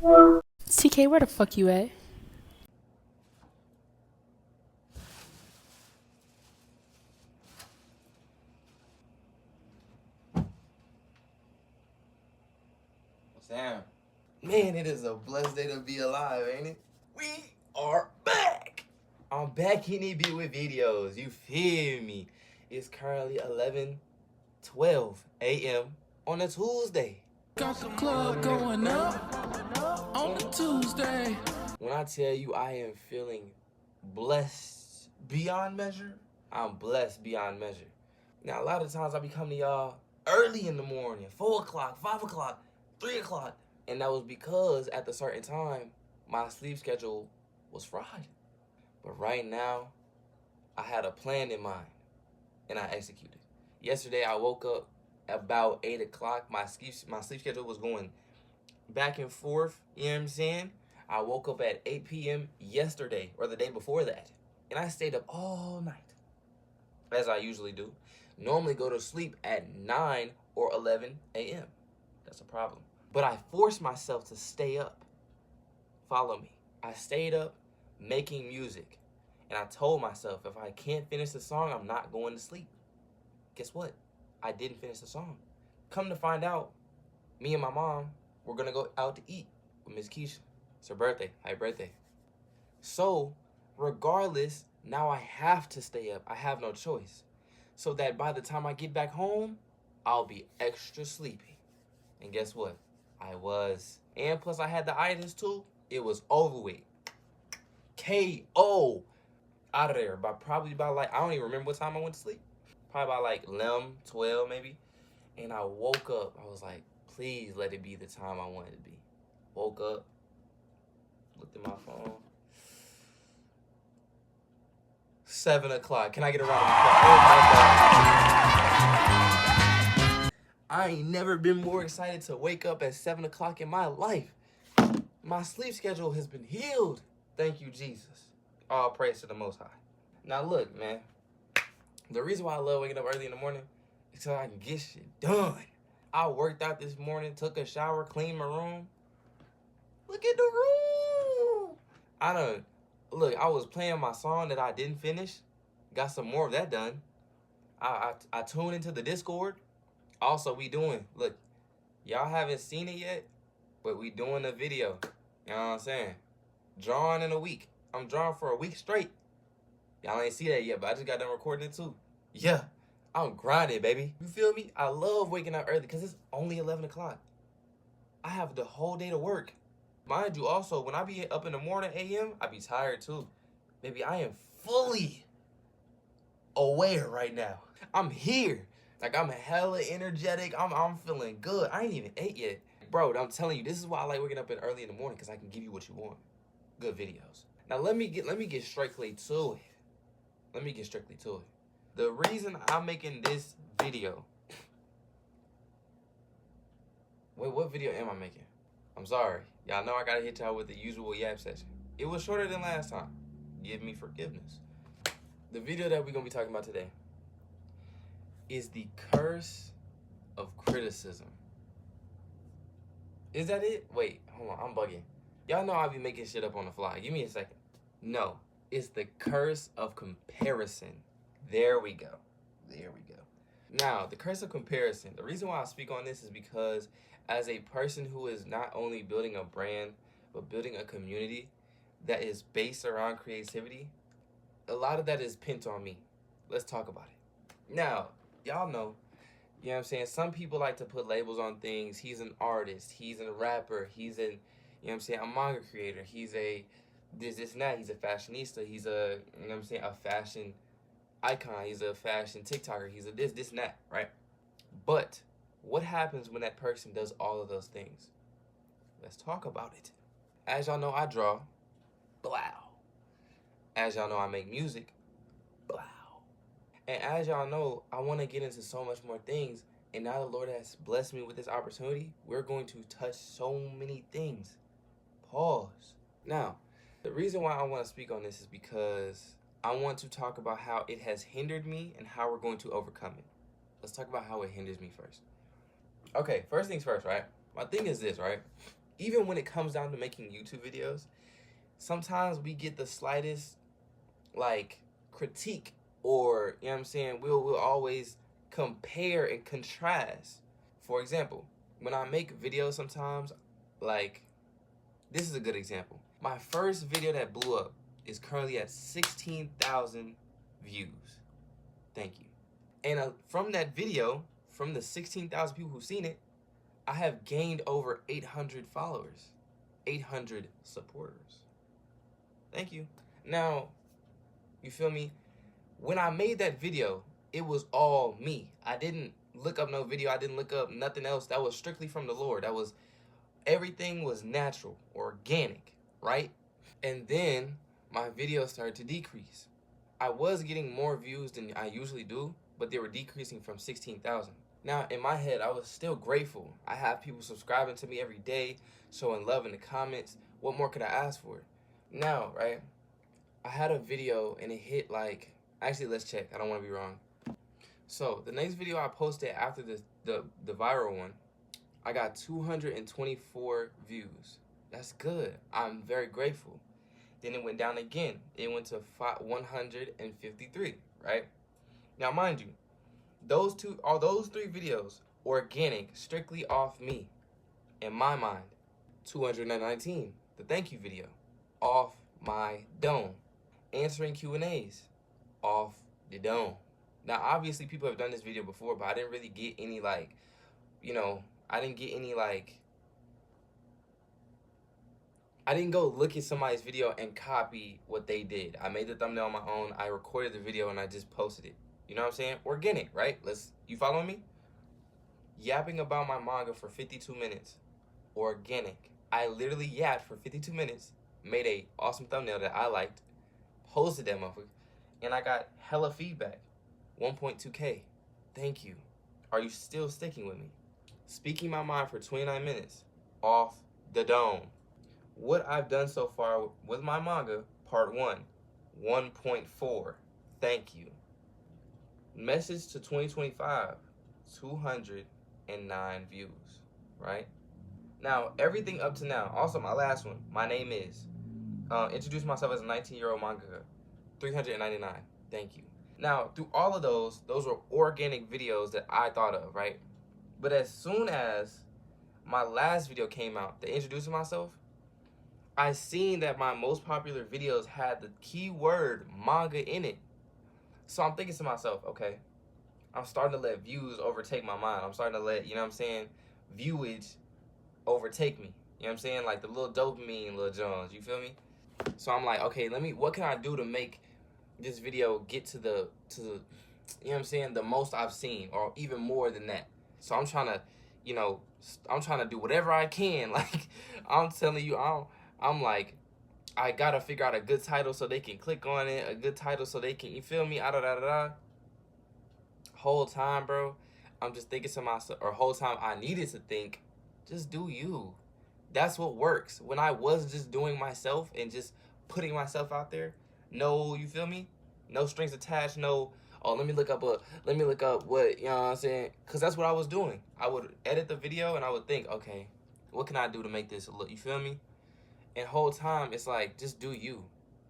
TK, where the fuck you at? Sam, man, it is a blessed day to be alive, ain't it? We are back. I'm back in it with videos. You feel me? It's currently 11:12 a.m. on a Tuesday. Got the club going up on a Tuesday. When I tell you I am feeling blessed beyond measure, I'm blessed beyond measure. Now, a lot of times I be coming to y'all early in the morning, 4 o'clock, 5 o'clock, 3 o'clock. And that was because at the certain time, my sleep schedule was fried. But right now, I had a plan in mind, and I executed. Yesterday, I woke up about 8 o'clock. My sleep schedule was going back and forth, you know what I'm saying? I woke up at 8 p.m. yesterday, or the day before that. And I stayed up all night, as I usually do. Normally go to sleep at 9 or 11 a.m. That's a problem. But I forced myself to stay up. Follow me. I stayed up making music. And I told myself, if I can't finish the song, I'm not going to sleep. Guess what? I didn't finish the song. Come to find out, me and my mom, we're going to go out to eat with Miss Keisha. It's her birthday. Happy birthday. So, regardless, now I have to stay up. I have no choice. So that by the time I get back home, I'll be extra sleepy. And guess what? I was. And plus I had the itis too. It was over with. KO. Out of there. Probably by like, I don't even remember what time I went to sleep. Probably by like 11, 12 maybe. And I woke up. I was like, please let it be the time I wanted it to be. Woke up. Looked at my phone. 7 o'clock. Can I get a round of applause? Oh my God. I ain't never been more excited to wake up at 7 o'clock in my life. My sleep schedule has been healed. Thank you, Jesus. All praise to the Most High. Now look, man. The reason why I love waking up early in the morning is so I can get shit done. I worked out this morning, took a shower, cleaned my room. Look at the room. Look, I was playing my song that I didn't finish. Got some more of that done. I tuned into the Discord. Also, look, y'all haven't seen it yet, but we doing a video. You know what I'm saying? Drawing in a week. I'm drawing for a week straight. Y'all ain't see that yet, but I just got done recording it too. Yeah, I'm grinding, baby. You feel me? I love waking up early because it's only 11 o'clock. I have the whole day to work. Mind you, also, when I be up in the morning a.m., I be tired too. Baby, I am fully aware right now. I'm here. Like, I'm hella energetic. I'm feeling good. I ain't even ate yet. Bro, I'm telling you, this is why I like waking up early in the morning, because I can give you what you want. Good videos. Now, let me get strictly to it. Let me get strictly to it. The reason I'm making this video... Wait, what video am I making? I'm sorry. Y'all know I gotta hit y'all with the usual yap session. It was shorter than last time. Give me forgiveness. The video that we're gonna be talking about today is the curse of criticism. Is that it? Wait, hold on, I'm bugging. Y'all know I be making shit up on the fly. Give me a second. No, it's the curse of comparison. There we go. There we go. Now, the curse of comparison. The reason why I speak on this is because as a person who is not only building a brand, but building a community that is based around creativity, a lot of that is pinned on me. Let's talk about it. Now, y'all know, you know what I'm saying? Some people like to put labels on things. He's an artist. He's a rapper. He's you know what I'm saying, a manga creator. He's a this and that. He's a fashionista. He's a, you know what I'm saying, a fashion icon. He's a fashion TikToker. He's a this and that, right? But what happens when that person does all of those things? Let's talk about it. As y'all know, I draw. Blow. As y'all know, I make music. Blow. And as y'all know, I want to get into so much more things. And now the Lord has blessed me with this opportunity. We're going to touch so many things. Pause. Now, the reason why I want to speak on this is because I want to talk about how it has hindered me and how we're going to overcome it. Let's talk about how it hinders me first. Okay, first things first, right? My thing is this, right? even when it comes down to making YouTube videos, sometimes we get the slightest like critique, or you know what I'm saying, we'll always compare and contrast. For example, when I make videos sometimes, like, this is a good example. My first video that blew up is currently at 16,000 views. Thank you. And from that video, from the 16,000 people who've seen it, I have gained over 800 followers, 800 supporters. Thank you. Now, you feel me? When I made that video, it was all me. I didn't look up no video. I didn't look up nothing else. That was strictly from the Lord. That was, everything was natural, organic, right? And then my videos started to decrease. I was getting more views than I usually do, but they were decreasing from 16,000. Now, in my head, I was still grateful. I have people subscribing to me every day, showing love in the comments. What more could I ask for? Now, right, I had a video and it hit like, actually, let's check. I don't want to be wrong. So the next video I posted after the viral one, I got 224 views. That's good. I'm very grateful. Then it went down again. It went to 153, right? Now, mind you, those three videos organic, strictly off me. In my mind, 219, the thank you video, off my dome. Answering Q&As, off the dome. Now, obviously, people have done this video before, but I didn't really get any, like, you know, I didn't go look at somebody's video and copy what they did. I made the thumbnail on my own. I recorded the video and I just posted it. You know what I'm saying? Organic, right? You following me? Yapping about my manga for 52 minutes. Organic. I literally yapped for 52 minutes, made a awesome thumbnail that I liked, posted that motherfucker, and I got hella feedback. 1.2K. Thank you. Are you still sticking with me? Speaking my mind for 29 minutes. Off the dome. What I've done so far with my manga, part 1, 1.4. Thank you. Message to 2025, 209 views, right? Now, everything up to now, also my last one, my name is, introduce myself as a 19-year-old mangaka, 399, thank you. Now, through all of those were organic videos that I thought of, right? But as soon as my last video came out, the introducing myself, I seen that my most popular videos had the keyword manga in it. So I'm thinking to myself, okay, I'm starting to let views overtake my mind. I'm starting to let, you know what I'm saying, viewage overtake me. You know what I'm saying? Like the little dopamine, little Jones, you feel me? So I'm like, okay, what can I do to make this video get to the, you know what I'm saying, the most I've seen, or even more than that. So I'm trying to, you know, I'm trying to do whatever I can. Like, I'm telling you, I'm like, I gotta figure out a good title so they can click on it, a good title so they can, you feel me? Whole time, bro, I'm just thinking to myself, or whole time I needed to think, just do you. That's what works. When I was just doing myself and just putting myself out there, no, you feel me? No strings attached, no, oh, let me look up what, you know what I'm saying? Because that's what I was doing. I would edit the video and I would think, okay, what can I do to make this look, you feel me? And whole time, it's like, just do you.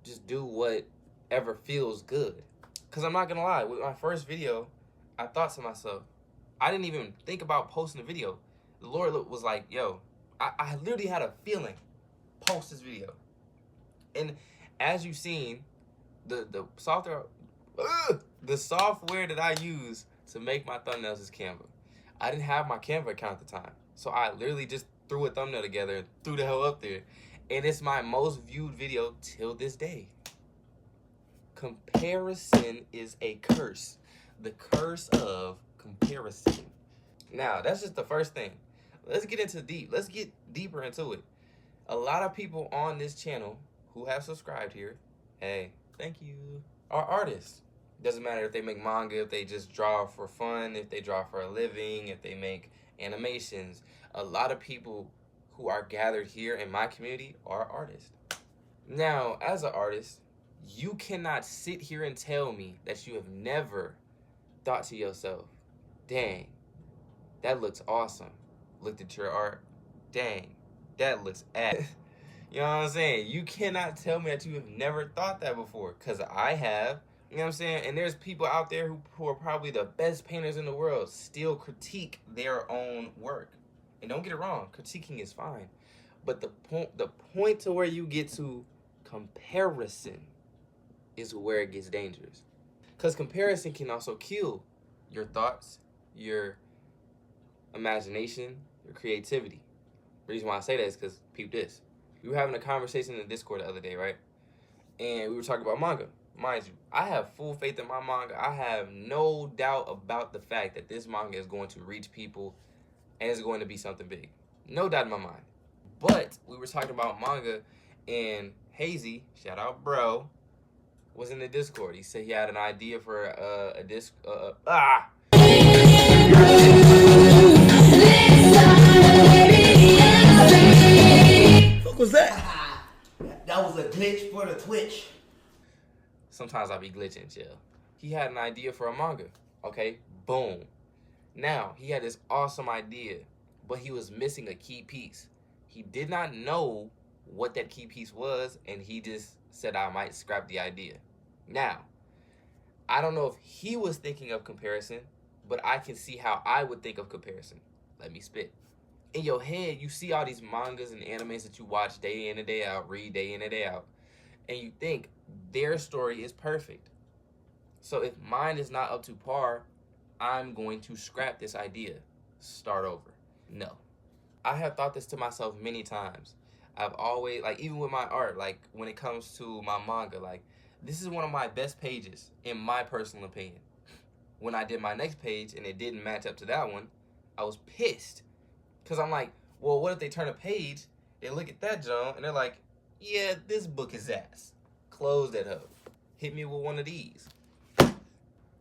Just do whatever feels good. Because I'm not going to lie, with my first video, I thought to myself, I didn't even think about posting a video. The Lord was like, yo, I literally had a feeling, post this video. And as you've seen, the software that I use to make my thumbnails is Canva. I didn't have my Canva account at the time. So I literally just threw a thumbnail together and threw the hell up there. And it's my most viewed video till this day. Comparison is a curse. The curse of comparison. Now, that's just the first thing. Let's get deeper into it. A lot of people on this channel who have subscribed here, hey, thank you, are artists. Doesn't matter if they make manga, if they just draw for fun, if they draw for a living, if they make animations. A lot of people who are gathered here in my community are artists. Now, as an artist, you cannot sit here and tell me that you have never thought to yourself, dang, that looks awesome. Looked at your art, dang, That looks ass. You know what I'm saying? You cannot tell me that you have never thought that before, because I have. You know what I'm saying? And there's people out there who are probably the best painters in the world still critique their own work. And don't get it wrong, critiquing is fine. But the point to where you get to comparison is where it gets dangerous. Because comparison can also kill your thoughts, your imagination, your creativity. The reason why I say that is because, peep this. We were having a conversation in the Discord the other day, right? And we were talking about manga. Mind you, I have full faith in my manga. I have no doubt about the fact that this manga is going to reach people and it's going to be something big. No doubt in my mind. But we were talking about manga, and Hazy, shout out bro, was in the Discord. He said he had an idea for a disc. What was that? That was a glitch for the Twitch. Sometimes I be glitching, chill. He had an idea for a manga. Okay, boom. Now, he had this awesome idea, but he was missing a key piece. He did not know what that key piece was, and he just said, I might scrap the idea. Now, I don't know if he was thinking of comparison, but I can see how I would think of comparison. Let me spit. In your head, you see all these mangas and animes that you watch day in and day out, read day in and day out, and you think their story is perfect. So if mine is not up to par, I'm going to scrap this idea. Start over. No. I have thought this to myself many times. I've always, like, even with my art, like, when it comes to my manga, like, this is one of my best pages, in my personal opinion. When I did my next page and it didn't match up to that one, I was pissed. Because I'm like, well, what if they turn a page and look at that, John, and they're like, yeah, this book is ass. Close that up. Hit me with one of these.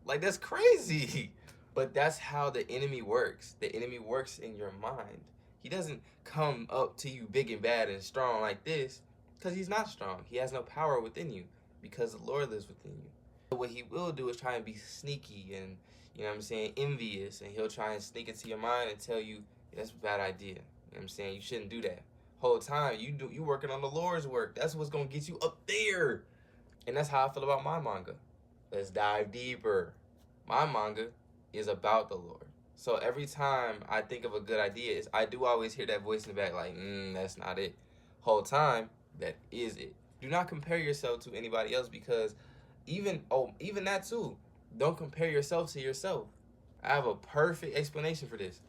Like, that's crazy. But that's how the enemy works. The enemy works in your mind. He doesn't come up to you big and bad and strong like this, because he's not strong. He has no power within you, because the Lord lives within you. What he will do is try and be sneaky and, you know what I'm saying, envious, and he'll try and sneak into your mind and tell you, that's a bad idea. You know what I'm saying? You shouldn't do that. Whole time, you working on the Lord's work. That's what's going to get you up there. And that's how I feel about my manga. Let's dive deeper. My manga is about the Lord. So every time I think of a good idea, I do always hear that voice in the back like, that's not it. Whole time, that is it. Do not compare yourself to anybody else, because even that too, don't compare yourself to yourself. I have a perfect explanation for this.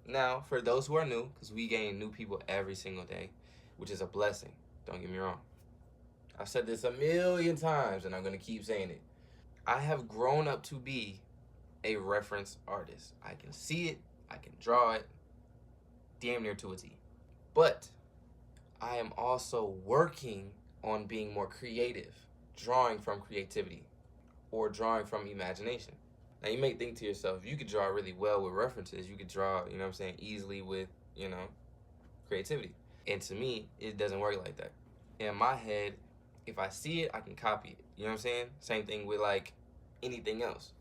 Now, for those who are new, because we gain new people every single day, which is a blessing. Don't get me wrong. I've said this a million times, and I'm going to keep saying it. I have grown up to be a reference artist. I can see it, I can draw it, damn near to a T. But I am also working on being more creative, drawing from creativity or drawing from imagination. Now, you may think to yourself, you could draw really well with references. You could draw, you know what I'm saying, easily with, creativity. And to me, it doesn't work like that. In my head, if I see it, I can copy it. You know what I'm saying? Same thing with, like, anything else.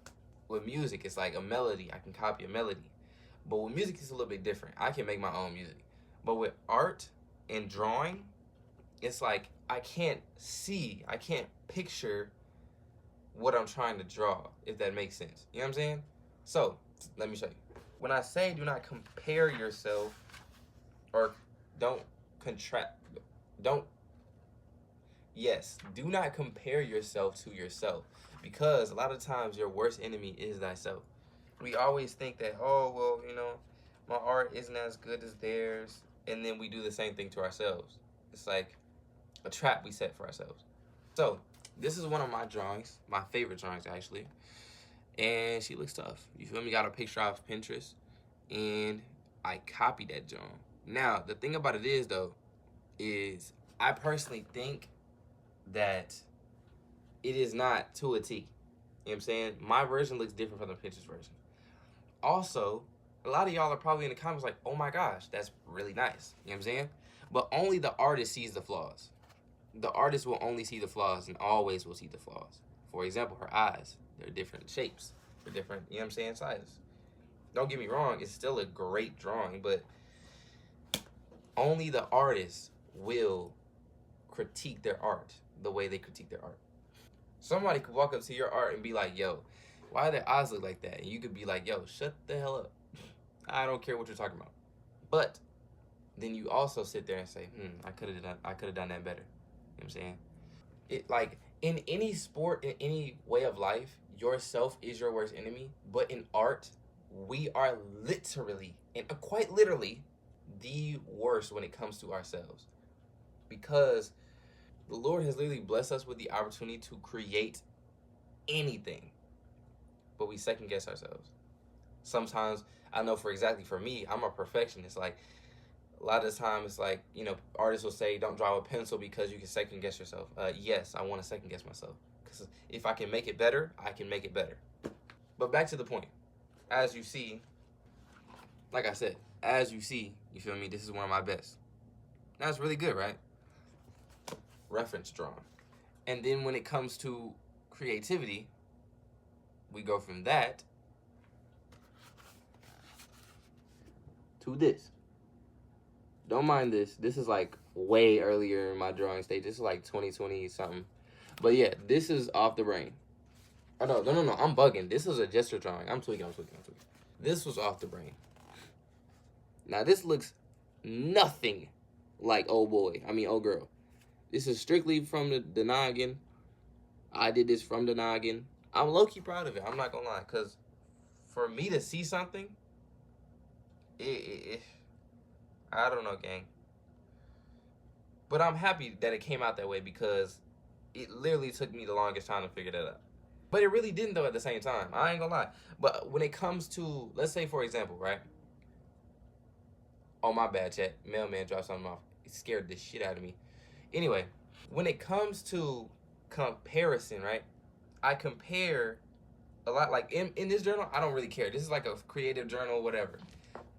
With music, it's like a melody. I can copy a melody. But with music, it's a little bit different. I can make my own music. But with art and drawing, it's like I can't picture what I'm trying to draw, if that makes sense. You know what I'm saying? So, let me show you. When I say do not compare yourself, or do not compare yourself to yourself, because a lot of times your worst enemy is thyself. We always think that, oh, well, my art isn't as good as theirs, and then we do the same thing to ourselves. It's like a trap we set for ourselves. So, this is one of my drawings, my favorite drawings, actually. And she looks tough. You feel me? Got a picture off Pinterest, and I copied that drawing. Now, the thing about it is, though, is I personally think that it is not to a T. You know what I'm saying? My version looks different from the Pinterest version. Also, a lot of y'all are probably in the comments like, oh my gosh, that's really nice. You know what I'm saying? But only the artist sees the flaws. The artist will only see the flaws and always will see the flaws. For example, her eyes. They're different shapes. They're different, you know what I'm saying, sizes. Don't get me wrong, it's still a great drawing, but Only the artist will critique their art the way they critique their art. Somebody could walk up to your art and be like, yo, why do their eyes look like that? And you could be like, yo, shut the hell up. I don't care what you're talking about. But then you also sit there and say, I could have done that better. You know what I'm saying? It, like, in any sport, in any way of life, yourself is your worst enemy. But in art, we are literally, and quite literally, the worst when it comes to ourselves. Because the Lord has literally blessed us with the opportunity to create anything, but we second guess ourselves. Sometimes, I know for me, I'm a perfectionist. Like, a lot of the time, it's like, artists will say, don't draw with a pencil because you can second guess yourself. Yes, I want to second guess myself. Because if I can make it better, I can make it better. But back to the point. As you see, like I said, you feel me? This is one of my best. That's really good, right? Reference drawn. And then when it comes to creativity, we go from that to this. Don't mind this. This is like way earlier in my drawing stage. This is like 2020 something. But yeah, this is off the brain. Oh, no. I'm bugging. This is a gesture drawing. I'm tweaking. This was off the brain. Now, this looks nothing like old girl. This is strictly from the noggin. I did this from the noggin. I'm low-key proud of it. I'm not gonna lie. Because for me to see something, I don't know, gang. But I'm happy that it came out that way because it literally took me the longest time to figure that out. But it really didn't, though, at the same time. I ain't gonna lie. But when it comes to, let's say, for example, right? Oh, my bad, chat. Mailman dropped something off. It scared the shit out of me. Anyway, when it comes to comparison, right? I compare a lot. Like, in this journal, I don't really care. This is like a creative journal, whatever.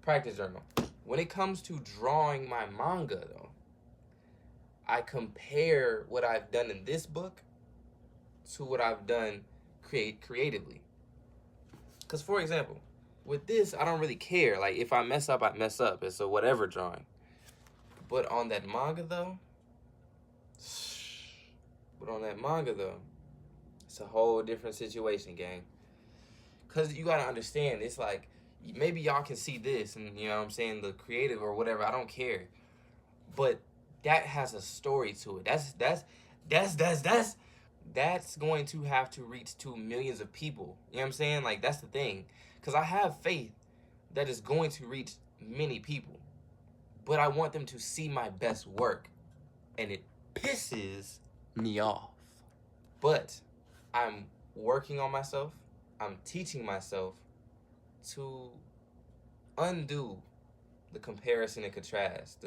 Practice journal. When it comes to drawing my manga, though, I compare what I've done in this book to what I've done creatively. Because, for example, with this, I don't really care. Like, if I mess up, I mess up. It's a whatever drawing. But on that manga, though, it's a whole different situation, gang. Because you got to understand, it's like, maybe y'all can see this and, you know what I'm saying, the creative or whatever, I don't care. But that has a story to it. That's going to have to reach to millions of people. You know what I'm saying? Like, that's the thing. Because I have faith that is going to reach many people. But I want them to see my best work. And it pisses me off. But I'm working on myself. I'm teaching myself to undo the comparison and contrast.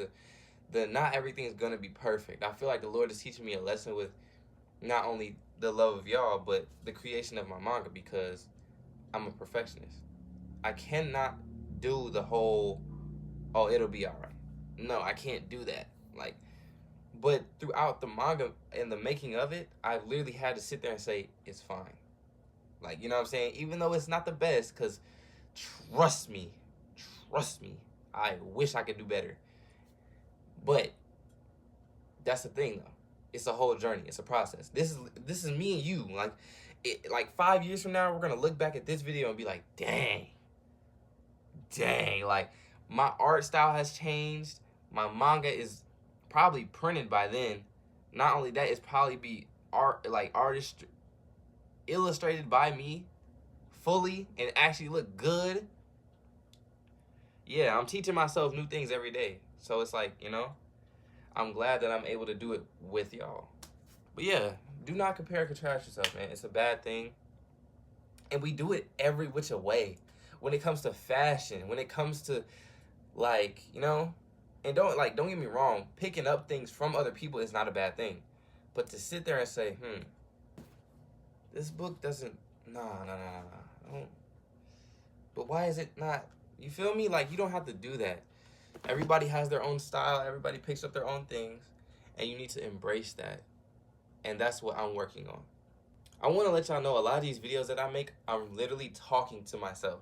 The not everything is going to be perfect. I feel like the Lord is teaching me a lesson with not only the love of y'all, but the creation of my manga, because I'm a perfectionist. I cannot do the whole, oh, it'll be all right. No, I can't do that. Like, but throughout the manga and the making of it, I literally had to sit there and say, it's fine. Like, you know what I'm saying? Even though it's not the best, because trust me, I wish I could do better. But that's the thing, though. It's a whole journey. It's a process. This is me and you. Like 5 years from now, we're gonna look back at this video and be like, dang. Like, my art style has changed. My manga is probably printed by then. Not only that, it's probably be artist illustrated by me fully and actually look good. Yeah, I'm teaching myself new things every day. So it's like, you know, I'm glad that I'm able to do it with y'all. But yeah, do not compare and contrast yourself, man. It's a bad thing. And we do it every which way. When it comes to fashion, when it comes to, like, you know, and don't get me wrong, picking up things from other people is not a bad thing. But to sit there and say, this book doesn't, nah. But why is it not, you feel me? Like, you don't have to do that. Everybody has their own style. Everybody picks up their own things. And you need to embrace that. And that's what I'm working on. I want to let y'all know a lot of these videos that I make, I'm literally talking to myself.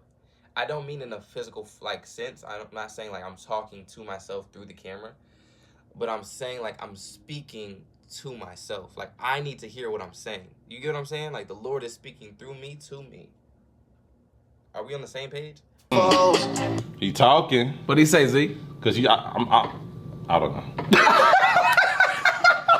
I don't mean in a physical like sense. I'm not saying like I'm talking to myself through the camera, but I'm saying like I'm speaking to myself. Like I need to hear what I'm saying. You get what I'm saying? Like the Lord is speaking through me to me. Are we on the same page? He talking. What'd he say, Z? Cause I don't know.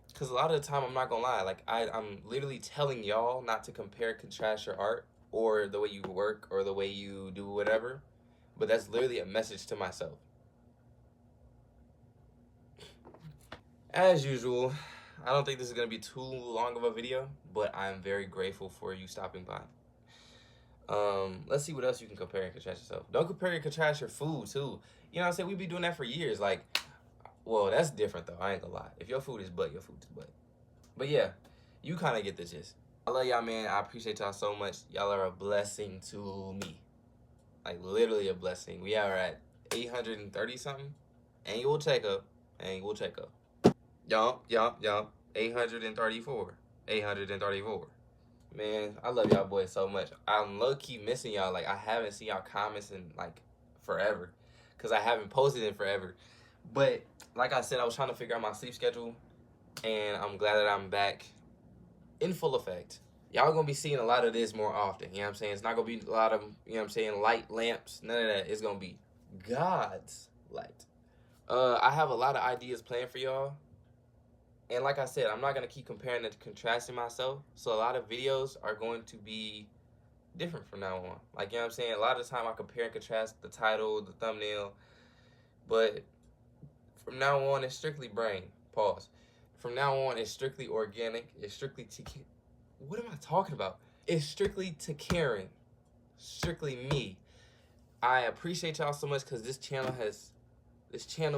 Because a lot of the time, I'm not gonna lie, like I'm literally telling y'all not to compare, contrast your art or the way you work or the way you do whatever, but that's literally a message to myself. As usual, I don't think this is gonna be too long of a video, but I'm very grateful for you stopping by. Let's see what else you can compare and contrast yourself. Don't compare and contrast your food too. You know what I'm saying? We be doing that for years. Like, well, that's different though. I ain't gonna lie. If your food is butt, your food is butt. But yeah, you kind of get the gist. I love y'all, man. I appreciate y'all so much. Y'all are a blessing to me. Like, literally a blessing. We are at 830 something. Annual checkup. Annual checkup. Yump. 834. 834. Man, I love y'all boys so much. I'm low-key missing y'all. Like, I haven't seen y'all comments in, like, forever. Because I haven't posted in forever. But, like I said, I was trying to figure out my sleep schedule. And I'm glad that I'm back in full effect. Y'all gonna be seeing a lot of this more often. You know what I'm saying? It's not gonna be a lot of, you know what I'm saying, light lamps. None of that. It's gonna be God's light. I have a lot of ideas planned for y'all. And like I said, I'm not going to keep comparing and contrasting myself. So a lot of videos are going to be different from now on. Like, you know what I'm saying? A lot of the time I compare and contrast the title, the thumbnail. But from now on, it's strictly brain. Pause. From now on, it's strictly organic. It's strictly to... What am I talking about? It's strictly to Karen. Strictly me. I appreciate y'all so much because this channel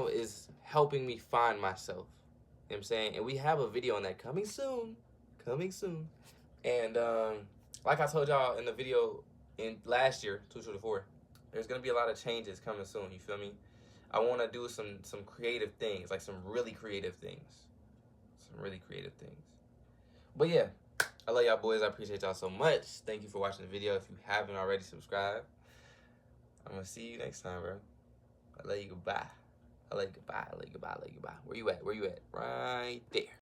is helping me find myself. You know what I'm saying? And we have a video on that coming soon. And like I told y'all in the video in last year, 2024, there's going to be a lot of changes coming soon. You feel me? I want to do some creative things, like some really creative things. But yeah, I love y'all boys. I appreciate y'all so much. Thank you for watching the video. If you haven't already, subscribe. I'm going to see you next time, bro. I love you. Goodbye. I love you. Goodbye. Where you at? Right there.